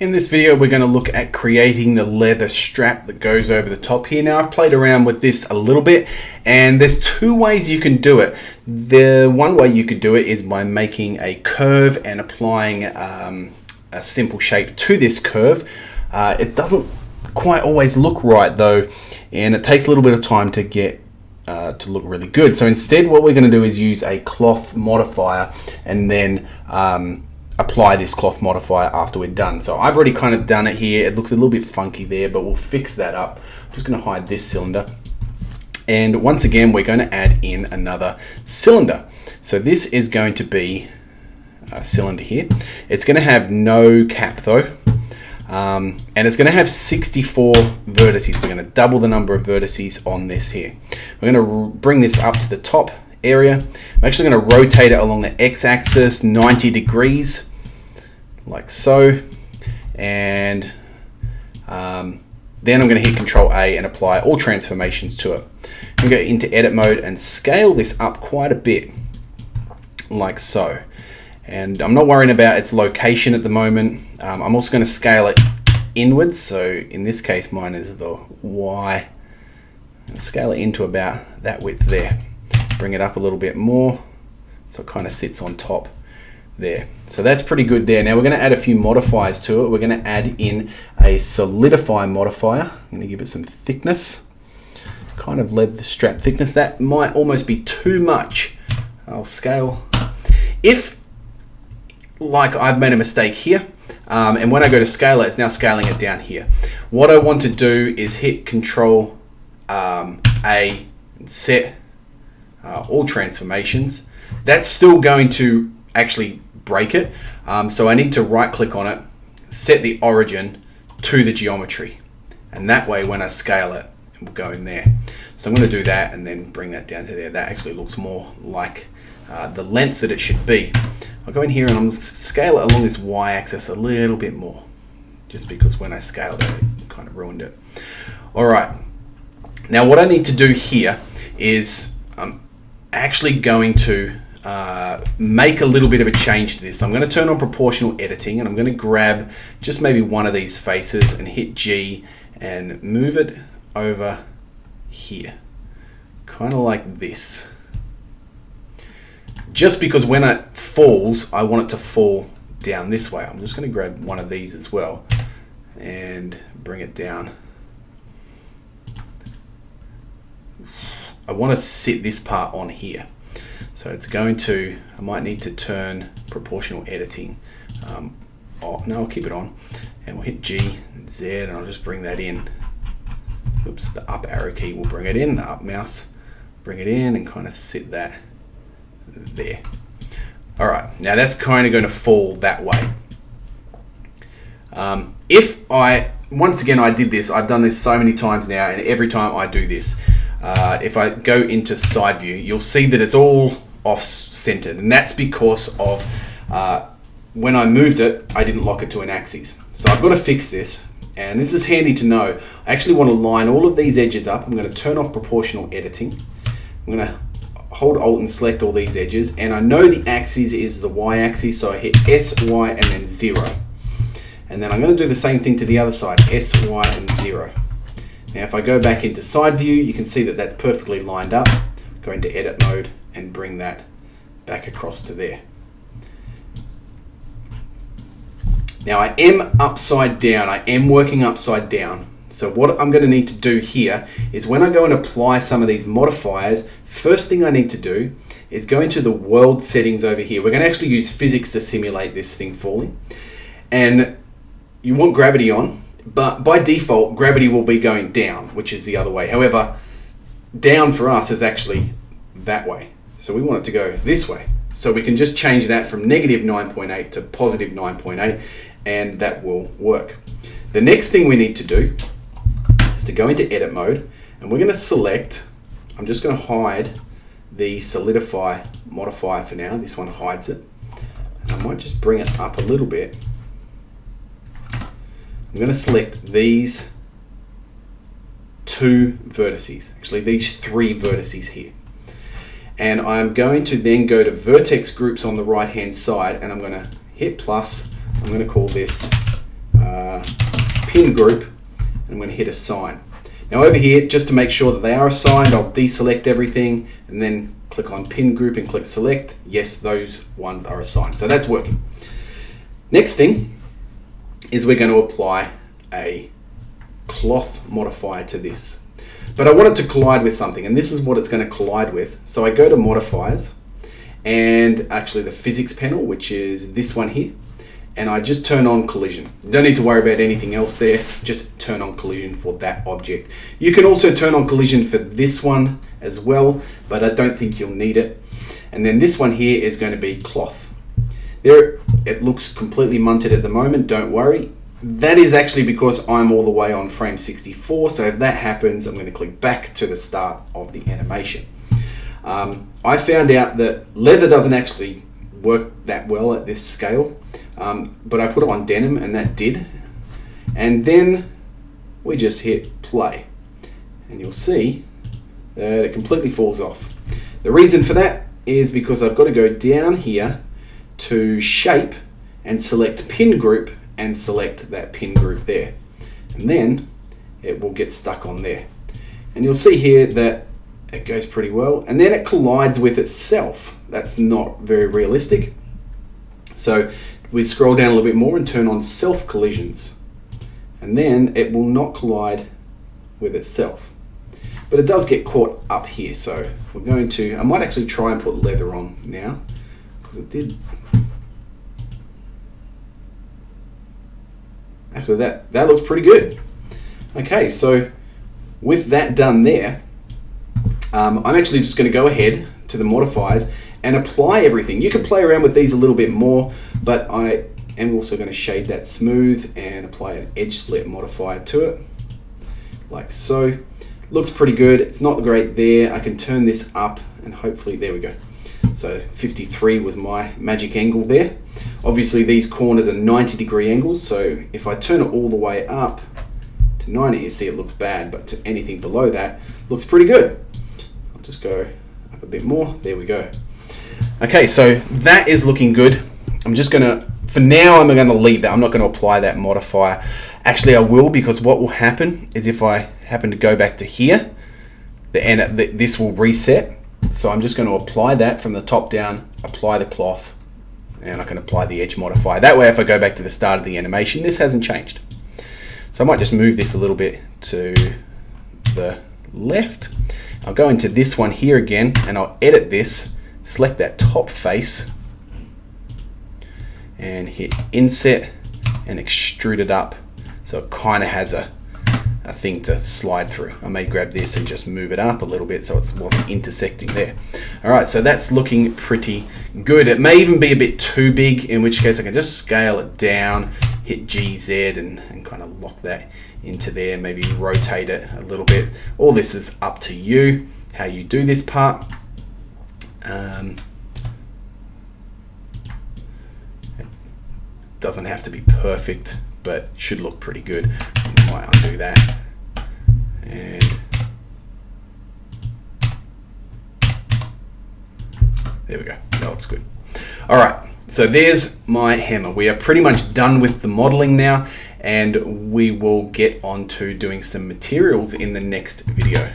In this video, we're going to look at creating the leather strap that goes over the top here. Now, I've played around with this a little bit, and there's two ways you can do it. The one way you could do it is by making a curve and applying a simple shape to this curve. It doesn't quite always look right though, and it takes a little bit of time to get to look really good. So instead, what we're going to do is use a cloth modifier and then apply this cloth modifier after we're done. So I've already kind of done it here. It looks a little bit funky there, but we'll fix that up. I'm just going to hide this cylinder. And once again, we're going to add in another cylinder. So this is going to be a cylinder here. It's going to have no cap though. And it's going to have 64 vertices. We're going to double the number of vertices on this here. We're going to bring this up to the top area. I'm actually going to rotate it along the x-axis 90 degrees like so, and then I'm going to hit Control A and apply all transformations to it. I'm going to go into edit mode and scale this up quite a bit like so, and I'm not worrying about its location at the moment. I'm also going to scale it inwards, so in this case mine is the Y. Scale it into about that width there. Bring it up a little bit more so it kind of sits on top there. So that's pretty good there. Now we're going to add a few modifiers to it. We're going to add in a solidify modifier. I'm going to give it some thickness, kind of leather strap thickness. That might almost be too much. I'll scale. If, like, I've made a mistake here, and when I go to scale it, it's now scaling it down here. What I want to do is hit Control A and set all transformations. That's still going to actually break it, so I need to right click on it, set the origin to the geometry, and that way when I scale it, it will go in there. So I'm going to do that and then bring that down to there. That actually looks more like the length that it should be. I'll go in here and I'm going to scale it along this y-axis a little bit more, just because when I scaled it, it kind of ruined it. Alright, now what I need to do here is I'm actually going to make a little bit of a change to this. I'm going to turn on proportional editing, and I'm going to grab just maybe one of these faces and hit G and move it over here, kind of like this. Just because when it falls, I want it to fall down this way. I'm just going to grab one of these as well and bring it down. I want to sit this part on here. So it's going to, I might need to turn proportional editing. No, I'll keep it on. And we'll hit G and Z and I'll just bring that in. Oops, the up arrow key will bring it in, the up mouse, bring it in and kind of sit that there. All right, now that's kind of going to fall that way. Once again, I did this, I've done this so many times now, and every time I do this, if I go into side view, you'll see that it's all off-centered, and that's because of when I moved it, I didn't lock it to an axis. So I've got to fix this, and this is handy to know. I actually want to line all of these edges up. I'm going to turn off proportional editing. I'm going to hold Alt and select all these edges, and I know the axis is the y-axis, so I hit S, Y, and then 0. And then I'm going to do the same thing to the other side, S, Y, and 0. Now if I go back into side view, you can see that that's perfectly lined up. Go into edit mode and bring that back across to there. Now I am upside down, I am working upside down. So what I'm going to need to do here is when I go and apply some of these modifiers, first thing I need to do is go into the world settings over here. We're going to actually use physics to simulate this thing falling. And you want gravity on, but by default, gravity will be going down, which is the other way. However, down for us is actually that way. So we want it to go this way. So we can just change that from negative 9.8 to positive 9.8, and that will work. The next thing we need to do is to go into edit mode, and we're going to select, I'm just going to hide the solidify modifier for now. This one hides it. I might just bring it up a little bit. I'm going to select these two vertices, actually these three vertices here. And I'm going to then go to vertex groups on the right hand side, and I'm going to hit plus. I'm going to call this pin group, and I'm going to hit assign. Now over here, just to make sure that they are assigned, I'll deselect everything and then click on pin group and click select. Yes, those ones are assigned. So that's working. Next thing is we're going to apply a cloth modifier to this. But I want it to collide with something, and this is what it's going to collide with. So I go to modifiers and actually the physics panel, which is this one here. And I just turn on collision. You don't need to worry about anything else there. Just turn on collision for that object. You can also turn on collision for this one as well, but I don't think you'll need it. And then this one here is going to be cloth. There, it looks completely munted at the moment. Don't worry. That is actually because I'm all the way on frame 64. So if that happens, I'm going to click back to the start of the animation. I found out that leather doesn't actually work that well at this scale. But I put it on denim and that did. And then we just hit play. And you'll see that it completely falls off. The reason for that is because I've got to go down here to shape and select pin group and select that pin group there. And then it will get stuck on there. And you'll see here that it goes pretty well. And then it collides with itself. That's not very realistic. So we scroll down a little bit more and turn on self collisions, and then it will not collide with itself, but it does get caught up here. So we're going to, I might actually try and put leather on now, because it did. Actually that looks pretty good. Okay, so with that done there, I'm actually just going to go ahead to the modifiers and apply everything. You can play around with these a little bit more, but I am also going to shade that smooth and apply an edge split modifier to it, like so. Looks pretty good. It's not great there. I can turn this up and hopefully, there we go. So 53 was my magic angle there. Obviously these corners are 90-degree angles, so if I turn it all the way up to 90, you see it looks bad, but to anything below that looks pretty good. I'll just go up a bit more. There we go. Okay, so that is looking good. I'm just gonna, for now, I'm gonna leave that. I'm not gonna apply that modifier. Actually, I will, because what will happen is if I happen to go back to here, this will reset. So I'm just gonna apply that from the top down, apply the cloth, and I can apply the edge modifier. That way, if I go back to the start of the animation, this hasn't changed. So I might just move this a little bit to the left. I'll go into this one here again, and I'll edit this. Select that top face and hit inset and extrude it up so it kind of has a thing to slide through. I may grab this and just move it up a little bit so it wasn't intersecting there. Alright, so that's looking pretty good. It may even be a bit too big, in which case I can just scale it down, hit GZ and kind of lock that into there, maybe rotate it a little bit. All this is up to you, how you do this part. It doesn't have to be perfect, but it should look pretty good. I might undo that. And there we go. That looks good. All right. So there's my hammer. We are pretty much done with the modeling now, and we will get on to doing some materials in the next video.